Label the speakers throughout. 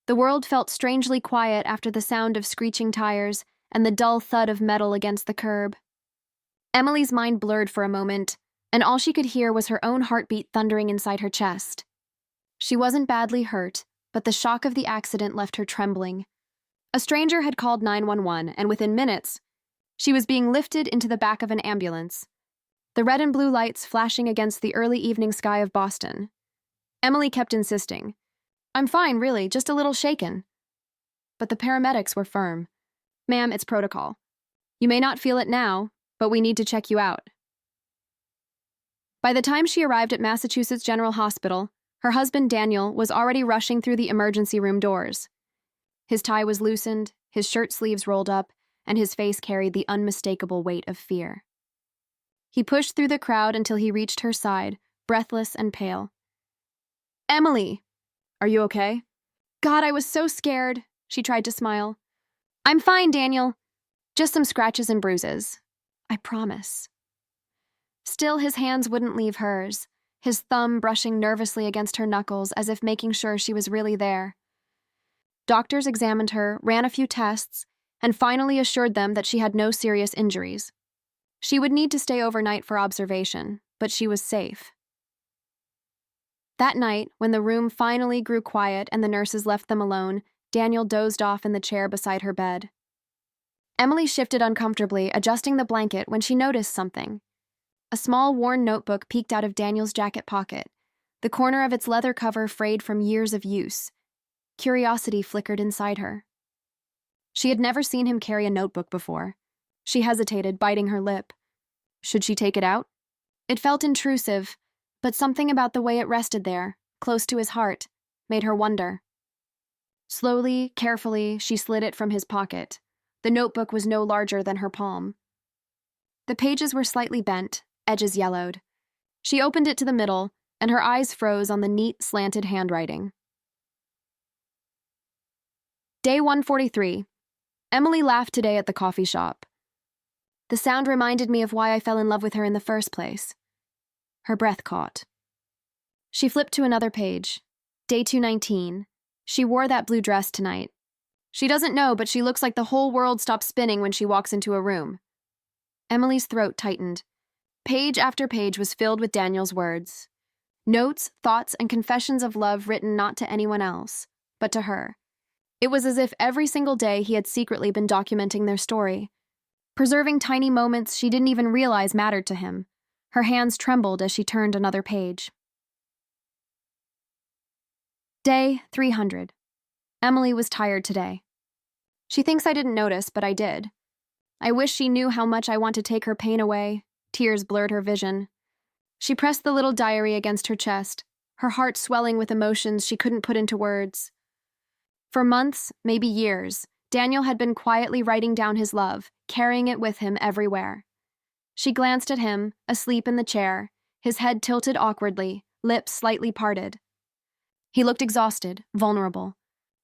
Speaker 1: The world felt strangely quiet after the sound of screeching tires and the dull thud of metal against the curb. Emily's mind blurred for a moment, and all she could hear was her own heartbeat thundering inside her chest. She wasn't badly hurt, but the shock of the accident left her trembling. A stranger had called 911, and within minutes, she was being lifted into the back of an ambulance, the red and blue lights flashing against the early evening sky of Boston. Emily kept insisting, "I'm fine, really, just a little shaken." But the paramedics were firm. "Ma'am, it's protocol. You may not feel it now, but we need to check you out." By the time she arrived at Massachusetts General Hospital, her husband Daniel was already rushing through the emergency room doors. His tie was loosened, his shirt sleeves rolled up, and his face carried the unmistakable weight of fear. He pushed through the crowd until he reached her side, breathless and pale. "Emily, are you okay?" "God, I was so scared," she tried to smile. "I'm fine, Daniel. Just some scratches and bruises. I promise." Still, his hands wouldn't leave hers, his thumb brushing nervously against her knuckles as if making sure she was really there. Doctors examined her, ran a few tests, and finally assured them that she had no serious injuries. She would need to stay overnight for observation, but she was safe. That night, when the room finally grew quiet and the nurses left them alone, Daniel dozed off in the chair beside her bed. Emily shifted uncomfortably, adjusting the blanket when she noticed something. A small, worn notebook peeked out of Daniel's jacket pocket, the corner of its leather cover frayed from years of use. Curiosity flickered inside her. She had never seen him carry a notebook before. She hesitated, biting her lip. Should she take it out? It felt intrusive, but something about the way it rested there, close to his heart, made her wonder. Slowly, carefully, she slid it from his pocket. The notebook was no larger than her palm. The pages were slightly bent, edges yellowed. She opened it to the middle, and her eyes froze on the neat, slanted handwriting. Day 143. Emily laughed today at the coffee shop. The sound reminded me of why I fell in love with her in the first place. Her breath caught. She flipped to another page. Day 219. She wore that blue dress tonight. She doesn't know, but she looks like the whole world stops spinning when she walks into a room. Emily's throat tightened. Page after page was filled with Daniel's words. Notes, thoughts, and confessions of love written not to anyone else, but to her. It was as if every single day he had secretly been documenting their story, preserving tiny moments she didn't even realize mattered to him. Her hands trembled as she turned another page. Day 300. Emily was tired today. She thinks I didn't notice, but I did. I wish she knew how much I want to take her pain away. Tears blurred her vision. She pressed the little diary against her chest, her heart swelling with emotions she couldn't put into words. For months, maybe years, Daniel had been quietly writing down his love, carrying it with him everywhere. She glanced at him, asleep in the chair, his head tilted awkwardly, lips slightly parted. He looked exhausted, vulnerable.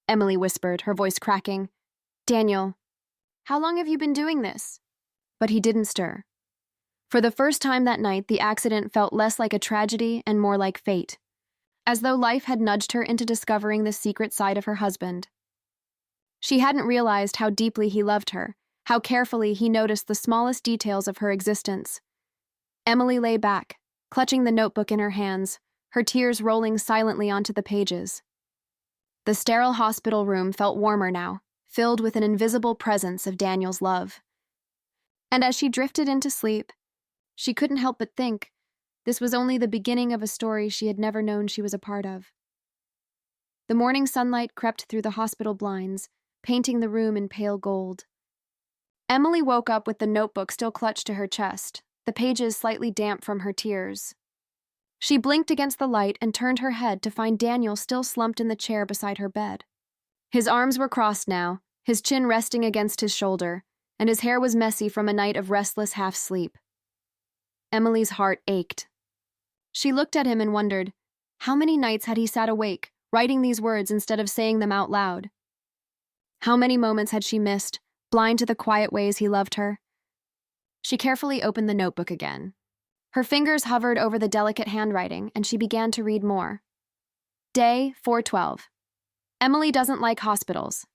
Speaker 1: Emily whispered, her voice cracking, "Daniel, how long have you been doing this?" But he didn't stir. For the first time that night, the accident felt less like a tragedy and more like fate, as though life had nudged her into discovering the secret side of her husband. She hadn't realized how deeply he loved her, how carefully he noticed the smallest details of her existence. Emily lay back, clutching the notebook in her hands, her tears rolling silently onto the pages. The sterile hospital room felt warmer now, filled with an invisible presence of Daniel's love. And as she drifted into sleep, she couldn't help but think this was only the beginning of a story she had never known she was a part of. The morning sunlight crept through the hospital blinds, painting the room in pale gold. Emily woke up with the notebook still clutched to her chest, the pages slightly damp from her tears. She blinked against the light and turned her head to find Daniel still slumped in the chair beside her bed. His arms were crossed now, his chin resting against his shoulder, and his hair was messy from a night of restless half-sleep. Emily's heart ached. She looked at him and wondered, how many nights had he sat awake, writing these words instead of saying them out loud? How many moments had she missed, blind to the quiet ways he loved her? She carefully opened the notebook again. Her fingers hovered over the delicate handwriting, and she began to read more. Day 412. Emily doesn't like hospitals.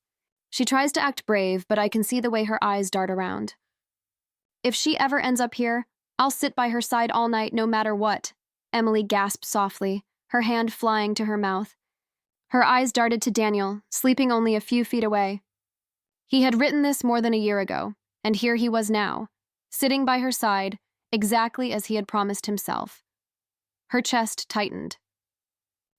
Speaker 1: She tries to act brave, but I can see the way her eyes dart around. If she ever ends up here, I'll sit by her side all night no matter what, Emily gasped softly, her hand flying to her mouth. Her eyes darted to Daniel, sleeping only a few feet away. He had written this more than a year ago, and here he was now, sitting by her side, exactly as he had promised himself. Her chest tightened.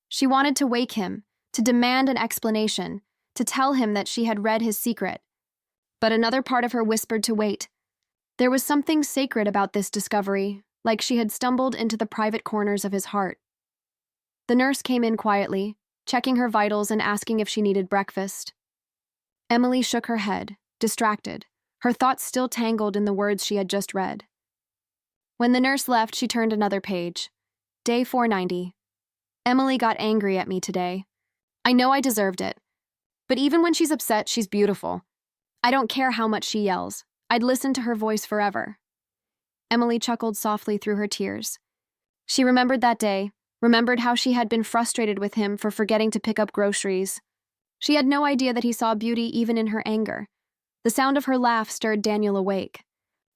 Speaker 1: She wanted to wake him, to demand an explanation, to tell him that she had read his secret. But another part of her whispered to wait. There was something sacred about this discovery, like she had stumbled into the private corners of his heart. The nurse came in quietly, checking her vitals and asking if she needed breakfast. Emily shook her head, distracted, her thoughts still tangled in the words she had just read. When the nurse left, she turned another page. Day 490. Emily got angry at me today. I know I deserved it. But even when she's upset, she's beautiful. I don't care how much she yells. I'd listen to her voice forever. Emily chuckled softly through her tears. She remembered that day, remembered how she had been frustrated with him for forgetting to pick up groceries. She had no idea that he saw beauty even in her anger. The sound of her laugh stirred Daniel awake.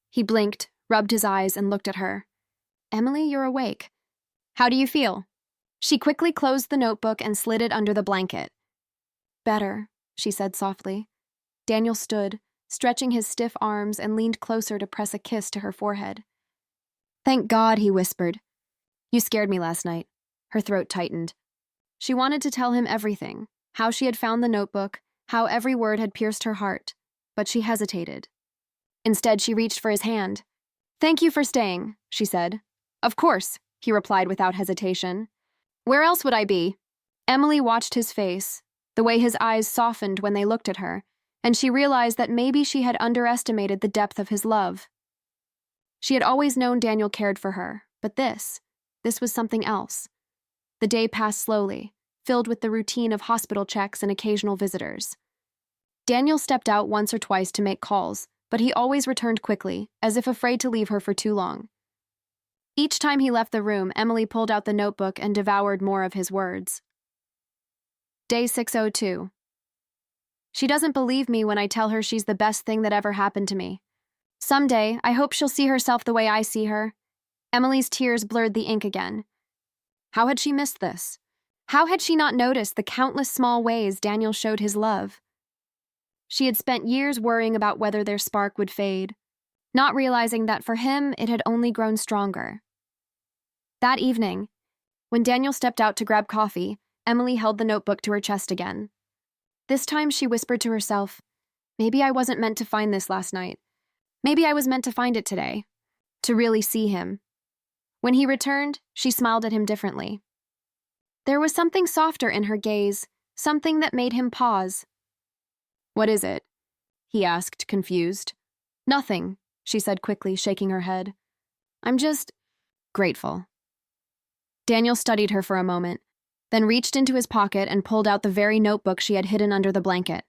Speaker 1: He blinked, rubbed his eyes, and looked at her. Emily, you're awake. How do you feel? She quickly closed the notebook and slid it under the blanket. Better, she said softly. Daniel stood, stretching his stiff arms, and leaned closer to press a kiss to her forehead. Thank God, he whispered. You scared me last night. Her throat tightened. She wanted to tell him everything, how she had found the notebook, how every word had pierced her heart, but she hesitated. Instead, she reached for his hand. Thank you for staying, she said. Of course, he replied without hesitation. Where else would I be? Emily watched his face, the way his eyes softened when they looked at her, and she realized that maybe she had underestimated the depth of his love. She had always known Daniel cared for her, but this was something else. The day passed slowly, filled with the routine of hospital checks and occasional visitors. Daniel stepped out once or twice to make calls, but he always returned quickly, as if afraid to leave her for too long. Each time he left the room, Emily pulled out the notebook and devoured more of his words. Day 602. She doesn't believe me when I tell her she's the best thing that ever happened to me. Someday, I hope she'll see herself the way I see her. Emily's tears blurred the ink again. How had she missed this? How had she not noticed the countless small ways Daniel showed his love? She had spent years worrying about whether their spark would fade, not realizing that for him it had only grown stronger. That evening, when Daniel stepped out to grab coffee, Emily held the notebook to her chest again. This time she whispered to herself, maybe I wasn't meant to find this last night. Maybe I was meant to find it today, to really see him. When he returned, she smiled at him differently. There was something softer in her gaze, something that made him pause. What is it? He asked, confused. Nothing, she said quickly, shaking her head. I'm just grateful. Daniel studied her for a moment, then reached into his pocket and pulled out the very notebook she had hidden under the blanket.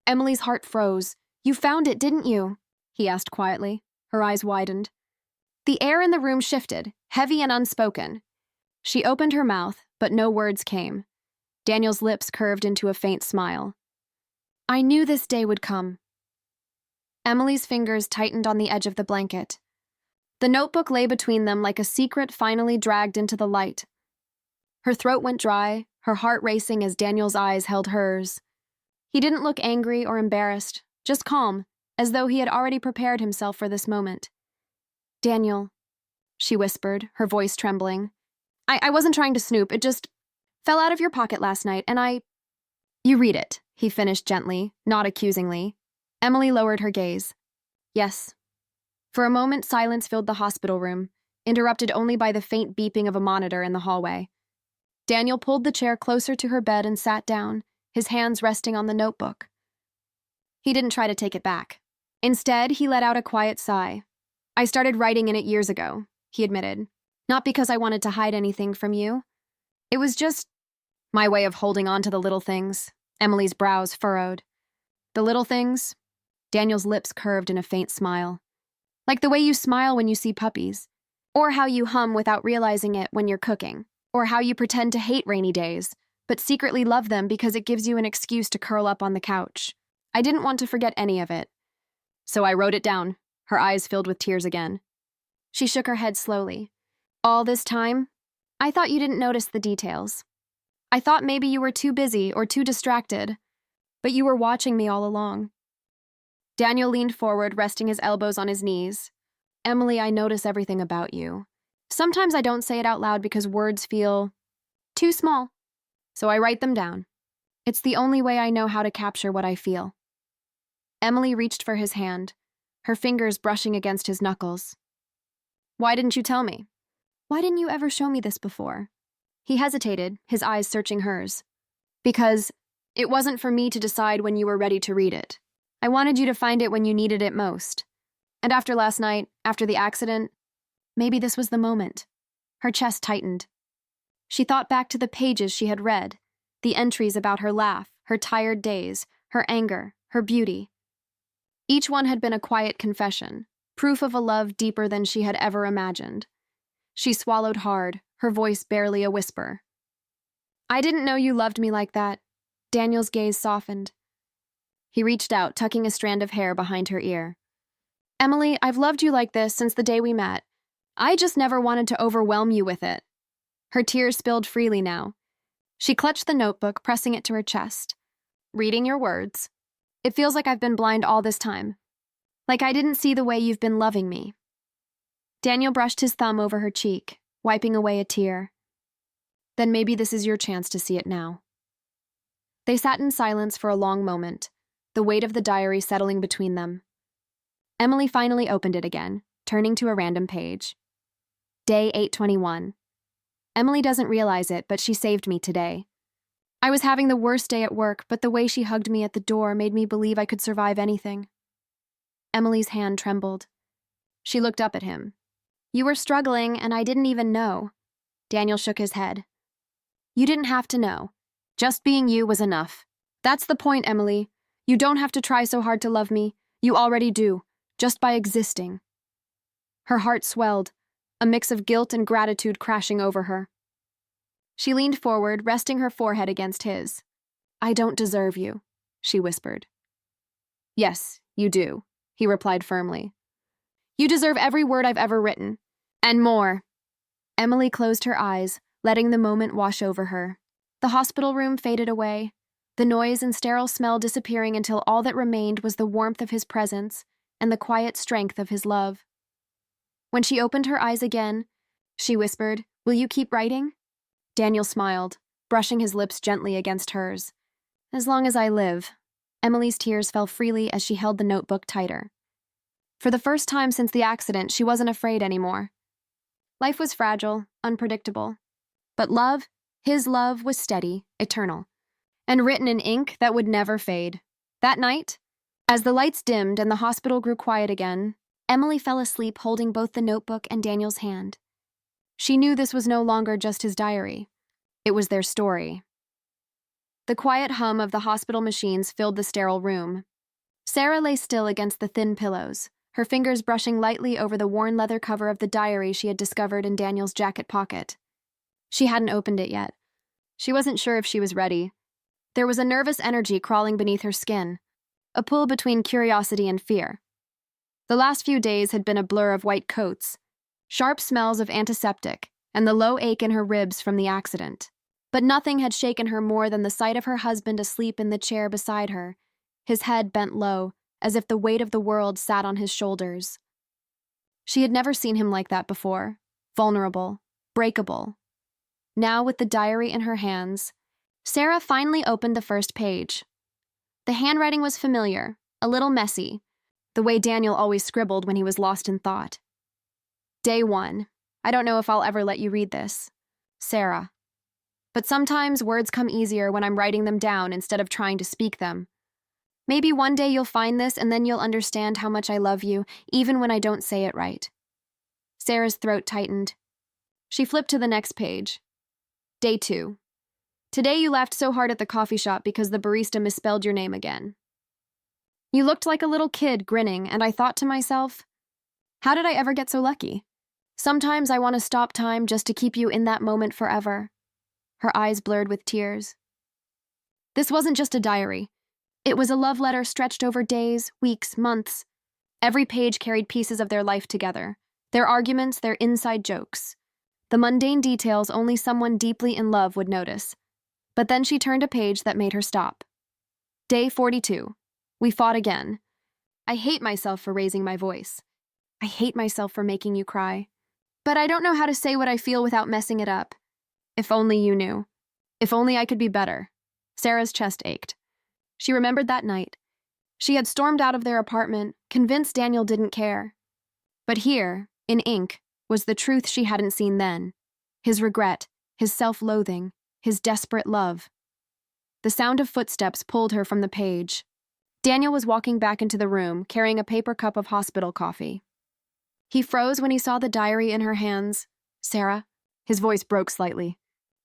Speaker 1: Emily's heart froze. You found it, didn't you? He asked quietly. Her eyes widened. The air in the room shifted, heavy and unspoken. She opened her mouth, but no words came. Daniel's lips curved into a faint smile. I knew this day would come. Emily's fingers tightened on the edge of the blanket. The notebook lay between them like a secret finally dragged into the light. Her throat went dry, her heart racing as Daniel's eyes held hers. He didn't look angry or embarrassed, just calm, as though he had already prepared himself for this moment. Daniel, she whispered, her voice trembling. I wasn't trying to snoop, it just fell out of your pocket last night, and You read it, he finished gently, not accusingly. Emily lowered her gaze. Yes. For a moment, silence filled the hospital room, interrupted only by the faint beeping of a monitor in the hallway. Daniel pulled the chair closer to her bed and sat down, his hands resting on the notebook. He didn't try to take it back. Instead, he let out a quiet sigh. I started writing in it years ago, he admitted. Not because I wanted to hide anything from you. It was just my way of holding on to the little things. Emily's brows furrowed. The little things? Daniel's lips curved in a faint smile. Like the way you smile when you see puppies. Or how you hum without realizing it when you're cooking. Or how you pretend to hate rainy days, but secretly love them because it gives you an excuse to curl up on the couch. I didn't want to forget any of it. So I wrote it down, her eyes filled with tears again. She shook her head slowly. All this time, I thought you didn't notice the details. I thought maybe you were too busy or too distracted, but you were watching me all along. Daniel leaned forward, resting his elbows on his knees. Emily, I notice everything about you. Sometimes I don't say it out loud because words feel too small, so I write them down. It's the only way I know how to capture what I feel. Emily reached for his hand, her fingers brushing against his knuckles. Why didn't you tell me? Why didn't you ever show me this before? He hesitated, his eyes searching hers. Because it wasn't for me to decide when you were ready to read it. I wanted you to find it when you needed it most. And after last night, after the accident, maybe this was the moment. Her chest tightened. She thought back to the pages she had read, the entries about her laugh, her tired days, her anger, her beauty. Each one had been a quiet confession, proof of a love deeper than she had ever imagined. She swallowed hard, her voice barely a whisper. I didn't know you loved me like that. Daniel's gaze softened. He reached out, tucking a strand of hair behind her ear. Emily, I've loved you like this since the day we met. I just never wanted to overwhelm you with it. Her tears spilled freely now. She clutched the notebook, pressing it to her chest. Reading your words. It feels like I've been blind all this time. Like I didn't see the way you've been loving me. Daniel brushed his thumb over her cheek, wiping away a tear. Then maybe this is your chance to see it now. They sat in silence for a long moment, the weight of the diary settling between them. Emily finally opened it again, turning to a random page. Day 821. Emily doesn't realize it, but she saved me today. I was having the worst day at work, but the way she hugged me at the door made me believe I could survive anything. Emily's hand trembled. She looked up at him. You were struggling, and I didn't even know. Daniel shook his head. You didn't have to know. Just being you was enough. That's the point, Emily. You don't have to try so hard to love me. You already do, just by existing. Her heart swelled, a mix of guilt and gratitude crashing over her. She leaned forward, resting her forehead against his. I don't deserve you, she whispered. Yes, you do, he replied firmly. You deserve every word I've ever written, and more. Emily closed her eyes, letting the moment wash over her. The hospital room faded away, the noise and sterile smell disappearing until all that remained was the warmth of his presence and the quiet strength of his love. When she opened her eyes again, she whispered, Will you keep writing? Daniel smiled, brushing his lips gently against hers. As long as I live. Emily's tears fell freely as she held the notebook tighter. For the first time since the accident, she wasn't afraid anymore. Life was fragile, unpredictable. But love, his love, was steady, eternal, and written in ink that would never fade. That night, as the lights dimmed and the hospital grew quiet again, Emily fell asleep holding both the notebook and Daniel's hand. She knew this was no longer just his diary. It was their story. The quiet hum of the hospital machines filled the sterile room. Sarah lay still against the thin pillows, her fingers brushing lightly over the worn leather cover of the diary she had discovered in Daniel's jacket pocket. She hadn't opened it yet. She wasn't sure if she was ready. There was a nervous energy crawling beneath her skin, a pull between curiosity and fear. The last few days had been a blur of white coats, sharp smells of antiseptic, and the low ache in her ribs from the accident. But nothing had shaken her more than the sight of her husband asleep in the chair beside her, his head bent low, as if the weight of the world sat on his shoulders. She had never seen him like that before, vulnerable, breakable. Now, with the diary in her hands, Sarah finally opened the first page. The handwriting was familiar, a little messy, the way Daniel always scribbled when he was lost in thought. Day 1. I don't know if I'll ever let you read this. Sarah. But sometimes words come easier when I'm writing them down instead of trying to speak them. Maybe one day you'll find this and then you'll understand how much I love you, even when I don't say it right. Sarah's throat tightened. She flipped to the next page. Day 2. Today you laughed so hard at the coffee shop because the barista misspelled your name again. You looked like a little kid grinning, and I thought to myself, how did I ever get so lucky? Sometimes I want to stop time just to keep you in that moment forever. her eyes blurred with tears. This wasn't just a diary. It was a love letter stretched over days, weeks, months. Every page carried pieces of their life together, their arguments, their inside jokes. The mundane details only someone deeply in love would notice. But then she turned a page that made her stop. Day 42. We fought again. I hate myself for raising my voice. I hate myself for making you cry. But I don't know how to say what I feel without messing it up. If only you knew. If only I could be better. Sarah's chest ached. She remembered that night. She had stormed out of their apartment, convinced Daniel didn't care. But here, in ink, was the truth she hadn't seen then. His regret, his self-loathing, his desperate love. The sound of footsteps pulled her from the page. Daniel was walking back into the room, carrying a paper cup of hospital coffee. He froze when he saw the diary in her hands. Sarah? His voice broke slightly.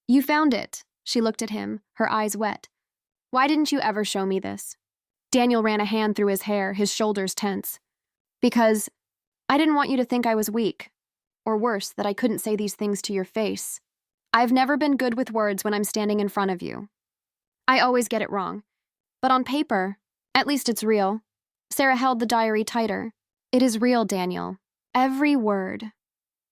Speaker 1: You found it. She looked at him, her eyes wet. Why didn't you ever show me this? Daniel ran a hand through his hair, his shoulders tense. Because I didn't want you to think I was weak. Or worse, that I couldn't say these things to your face. I've never been good with words when I'm standing in front of you. I always get it wrong. But on paper, at least it's real. Sarah held the diary tighter. It is real, Daniel. Every word.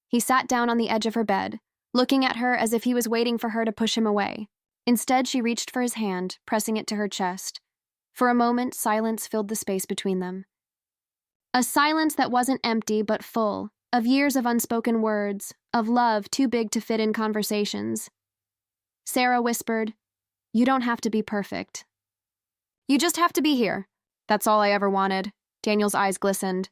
Speaker 1: He sat down on the edge of her bed, looking at her as if he was waiting for her to push him away. Instead, she reached for his hand, pressing it to her chest. For a moment, silence filled the space between them. A silence that wasn't empty but full, of years of unspoken words, of love too big to fit in conversations. Sarah whispered, You don't have to be perfect. You just have to be here. That's all I ever wanted. Daniel's eyes glistened.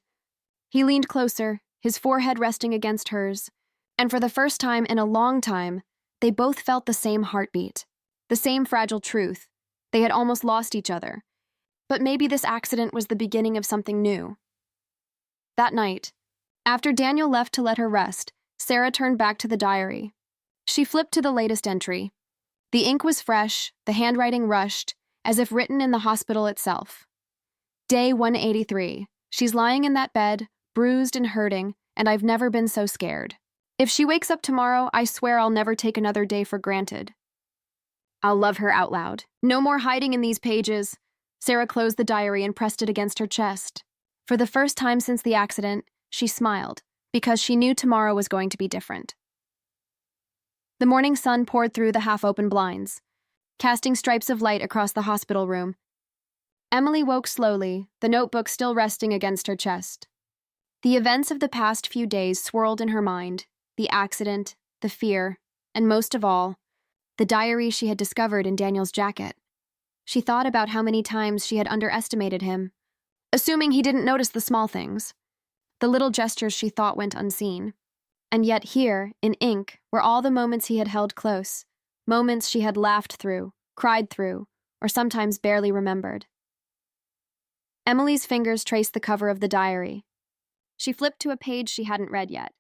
Speaker 1: He leaned closer, his forehead resting against hers, and for the first time in a long time, they both felt the same heartbeat, the same fragile truth. They had almost lost each other. But maybe this accident was the beginning of something new. That night, after Daniel left to let her rest, Sarah turned back to the diary. She flipped to the latest entry. The ink was fresh, the handwriting rushed, as if written in the hospital itself. Day 183. She's lying in that bed, bruised and hurting, and I've never been so scared. If she wakes up tomorrow, I swear I'll never take another day for granted. I'll love her out loud. No more hiding in these pages. Sarah closed the diary and pressed it against her chest. For the first time since the accident, she smiled, because she knew tomorrow was going to be different. The morning sun poured through the half-open blinds, casting stripes of light across the hospital room. Emily woke slowly, the notebook still resting against her chest. The events of the past few days swirled in her mind, the accident, the fear, and most of all, the diary she had discovered in Daniel's jacket. She thought about how many times she had underestimated him, assuming he didn't notice the small things, the little gestures she thought went unseen. And yet here, in ink, were all the moments he had held close, moments she had laughed through, cried through, or sometimes barely remembered. Emily's fingers traced the cover of the diary. She flipped to a page she hadn't read yet.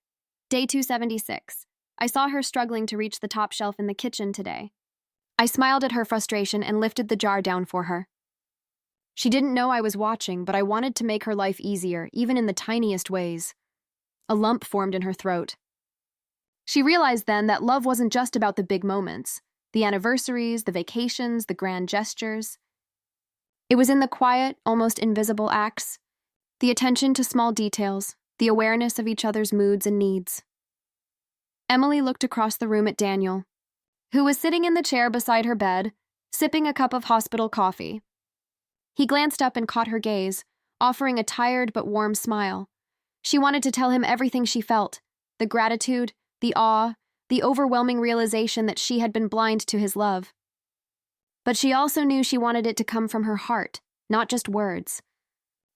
Speaker 1: Day 276. I saw her struggling to reach the top shelf in the kitchen today. I smiled at her frustration and lifted the jar down for her. She didn't know I was watching, but I wanted to make her life easier, even in the tiniest ways. A lump formed in her throat. She realized then that love wasn't just about the big moments, the anniversaries, the vacations, the grand gestures. It was in the quiet, almost invisible acts, the attention to small details, the awareness of each other's moods and needs. Emily looked across the room at Daniel, who was sitting in the chair beside her bed, sipping a cup of hospital coffee. He glanced up and caught her gaze, offering a tired but warm smile. She wanted to tell him everything she felt, the gratitude, the awe, the overwhelming realization that she had been blind to his love. But she also knew she wanted it to come from her heart, not just words.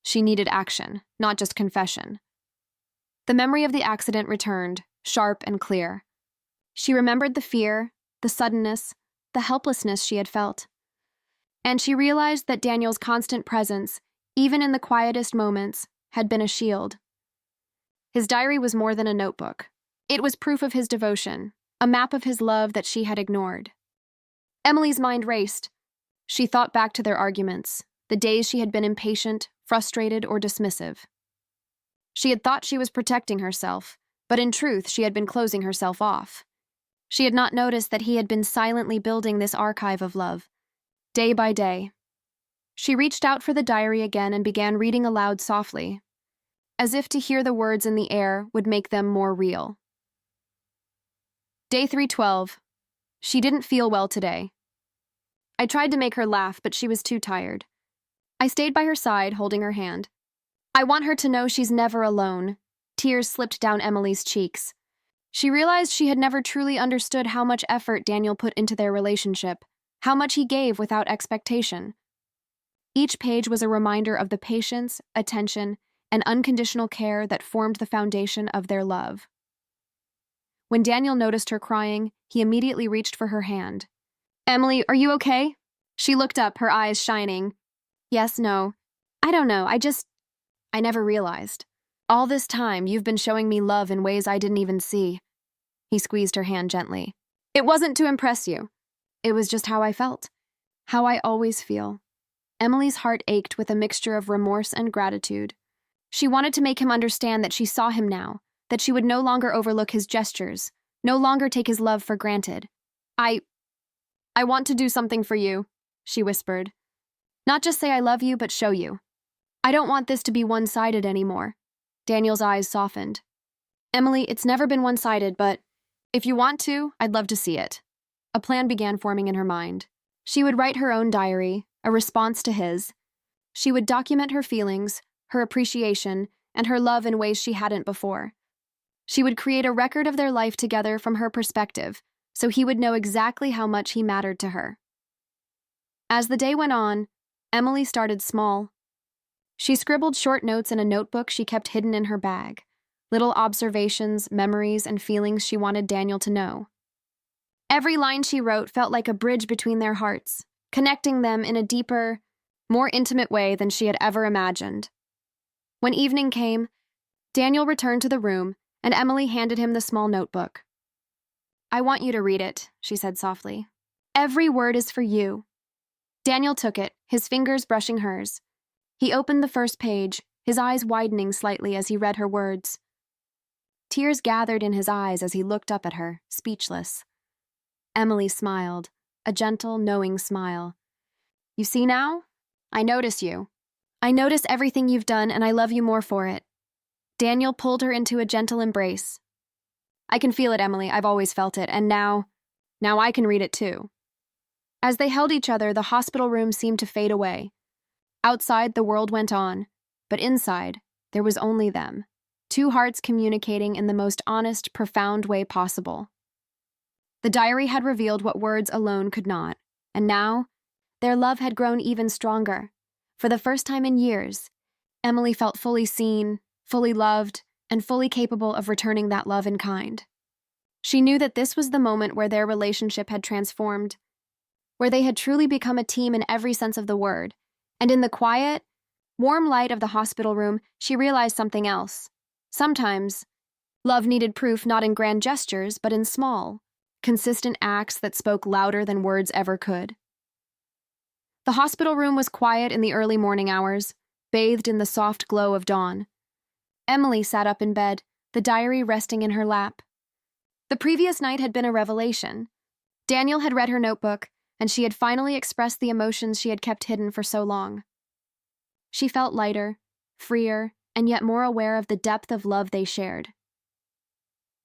Speaker 1: She needed action, not just confession. The memory of the accident returned, sharp and clear. She remembered the fear, the suddenness, the helplessness she had felt. And she realized that Daniel's constant presence, even in the quietest moments, had been a shield. His diary was more than a notebook. It was proof of his devotion, a map of his love that she had ignored. Emily's mind raced. She thought back to their arguments, the days she had been impatient, frustrated, or dismissive. She had thought she was protecting herself, but in truth she had been closing herself off. She had not noticed that he had been silently building this archive of love, day by day. She reached out for the diary again and began reading aloud softly, as if to hear the words in the air would make them more real. Day 312. She didn't feel well today. I tried to make her laugh, but she was too tired. I stayed by her side, holding her hand. I want her to know she's never alone. Tears slipped down Emily's cheeks. She realized she had never truly understood how much effort Daniel put into their relationship, how much he gave without expectation. Each page was a reminder of the patience, attention, and unconditional care that formed the foundation of their love. When Daniel noticed her crying, he immediately reached for her hand. "Emily, are you okay?" She looked up, her eyes shining. "Yes, no. I don't know, I never realized. All this time, you've been showing me love in ways I didn't even see." He squeezed her hand gently. "It wasn't to impress you. It was just how I felt. How I always feel." Emily's heart ached with a mixture of remorse and gratitude. She wanted to make him understand that she saw him now, that she would no longer overlook his gestures, no longer take his love for granted. I want to do something for you," she whispered. "Not just say I love you, but show you. I don't want this to be one-sided anymore." Daniel's eyes softened. "Emily, it's never been one-sided, but if you want to, I'd love to see it." A plan began forming in her mind. She would write her own diary, a response to his. She would document her feelings, her appreciation, and her love in ways she hadn't before. She would create a record of their life together from her perspective, so he would know exactly how much he mattered to her. As the day went on, Emily started small. She scribbled short notes in a notebook she kept hidden in her bag, little observations, memories, and feelings she wanted Daniel to know. Every line she wrote felt like a bridge between their hearts, connecting them in a deeper, more intimate way than she had ever imagined. When evening came, Daniel returned to the room, and Emily handed him the small notebook. "I want you to read it," she said softly. "Every word is for you." Daniel took it, his fingers brushing hers. He opened the first page, his eyes widening slightly as he read her words. Tears gathered in his eyes as he looked up at her, speechless. Emily smiled, a gentle, knowing smile. "You see now? I notice you. I notice everything you've done, and I love you more for it." Daniel pulled her into a gentle embrace. "I can feel it, Emily. I've always felt it, and now I can read it too." As they held each other, the hospital room seemed to fade away. Outside, the world went on, but inside, there was only them, two hearts communicating in the most honest, profound way possible. The diary had revealed what words alone could not, and now, their love had grown even stronger. For the first time in years, Emily felt fully seen, fully loved, and fully capable of returning that love in kind. She knew that this was the moment where their relationship had transformed, where they had truly become a team in every sense of the word, and in the quiet, warm light of the hospital room, she realized something else. Sometimes, love needed proof not in grand gestures, but in small, consistent acts that spoke louder than words ever could. The hospital room was quiet in the early morning hours, bathed in the soft glow of dawn. Emily sat up in bed, the diary resting in her lap. The previous night had been a revelation. Daniel had read her notebook, and she had finally expressed the emotions she had kept hidden for so long. She felt lighter, freer, and yet more aware of the depth of love they shared.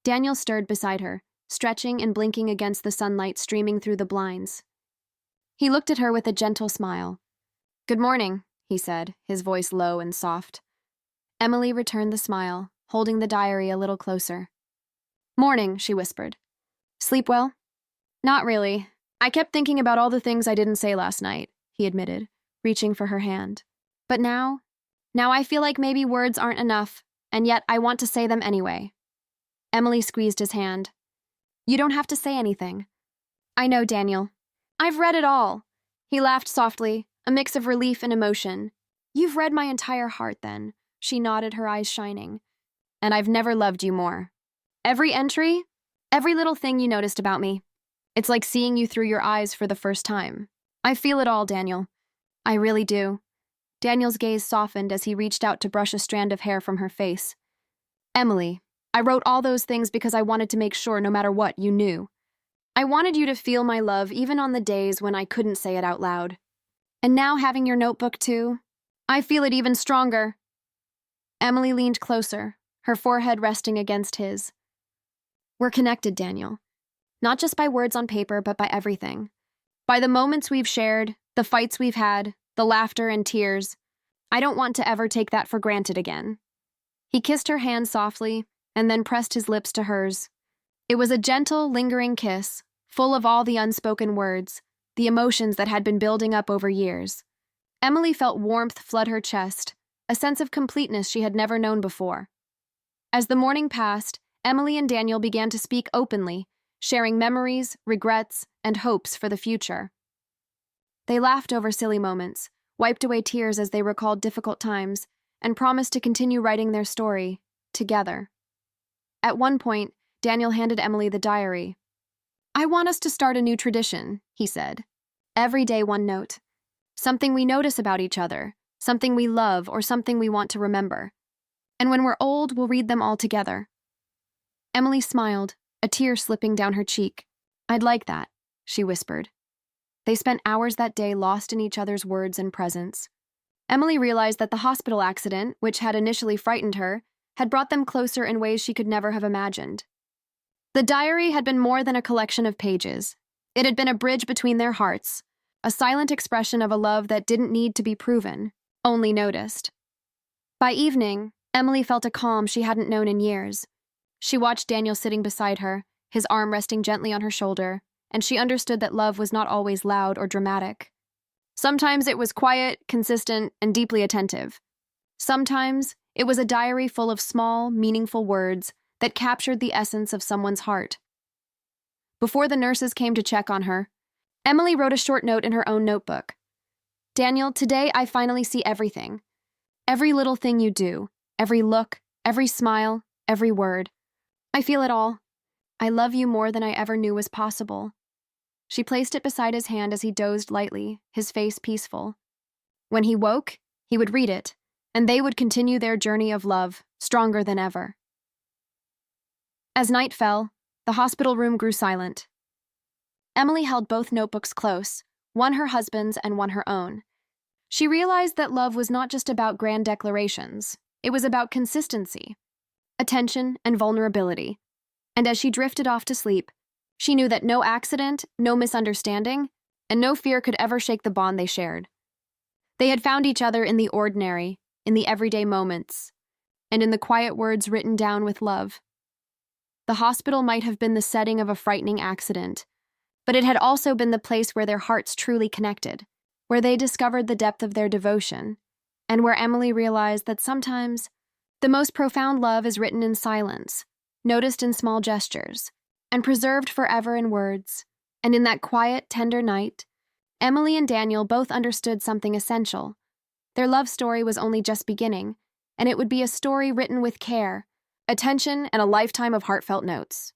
Speaker 1: Daniel stirred beside her, stretching and blinking against the sunlight streaming through the blinds. He looked at her with a gentle smile. "Good morning," he said, his voice low and soft. Emily returned the smile, holding the diary a little closer. "Morning," she whispered. "Sleep well?" "Not really. I kept thinking about all the things I didn't say last night," he admitted, reaching for her hand. "But now I feel like maybe words aren't enough, and yet I want to say them anyway." Emily squeezed his hand. "You don't have to say anything." "I know, Daniel. I've read it all." He laughed softly, a mix of relief and emotion. "You've read my entire heart, then," she nodded, her eyes shining. "And I've never loved you more. Every entry, every little thing you noticed about me. It's like seeing you through your eyes for the first time. I feel it all, Daniel. I really do." Daniel's gaze softened as he reached out to brush a strand of hair from her face. "Emily, I wrote all those things because I wanted to make sure, no matter what, you knew. I wanted you to feel my love even on the days when I couldn't say it out loud. And now having your notebook too, I feel it even stronger." Emily leaned closer, her forehead resting against his. "We're connected, Daniel. Not just by words on paper, but by everything. By the moments we've shared, the fights we've had, the laughter and tears. I don't want to ever take that for granted again." He kissed her hand softly and then pressed his lips to hers. It was a gentle, lingering kiss, full of all the unspoken words, the emotions that had been building up over years. Emily felt warmth flood her chest, a sense of completeness she had never known before. As the morning passed, Emily and Daniel began to speak openly, sharing memories, regrets, and hopes for the future. They laughed over silly moments, wiped away tears as they recalled difficult times, and promised to continue writing their story, together. At one point, Daniel handed Emily the diary. "I want us to start a new tradition," he said. "Every day one note. Something we notice about each other, something we love, or something we want to remember. And when we're old, we'll read them all together." Emily smiled, a tear slipping down her cheek. "I'd like that," she whispered. They spent hours that day lost in each other's words and presence. Emily realized that the hospital accident, which had initially frightened her, had brought them closer in ways she could never have imagined. The diary had been more than a collection of pages. It had been a bridge between their hearts, a silent expression of a love that didn't need to be proven, only noticed. By evening, Emily felt a calm she hadn't known in years. She watched Daniel sitting beside her, his arm resting gently on her shoulder, and she understood that love was not always loud or dramatic. Sometimes it was quiet, consistent, and deeply attentive. Sometimes it was a diary full of small, meaningful words that captured the essence of someone's heart. Before the nurses came to check on her, Emily wrote a short note in her own notebook. "Daniel, today I finally see everything. Every little thing you do, every look, every smile, every word. I feel it all. I love you more than I ever knew was possible." She placed it beside his hand as he dozed lightly, his face peaceful. When he woke, he would read it, and they would continue their journey of love, stronger than ever. As night fell, the hospital room grew silent. Emily held both notebooks close, one her husband's and one her own. She realized that love was not just about grand declarations. It was about consistency, attention, and vulnerability. And as she drifted off to sleep, she knew that no accident, no misunderstanding, and no fear could ever shake the bond they shared. They had found each other in the ordinary, in the everyday moments, and in the quiet words written down with love. The hospital might have been the setting of a frightening accident, but it had also been the place where their hearts truly connected, where they discovered the depth of their devotion, and where Emily realized that sometimes the most profound love is written in silence, noticed in small gestures, and preserved forever in words. And in that quiet, tender night, Emily and Daniel both understood something essential. Their love story was only just beginning, and it would be a story written with care, attention, and a lifetime of heartfelt notes.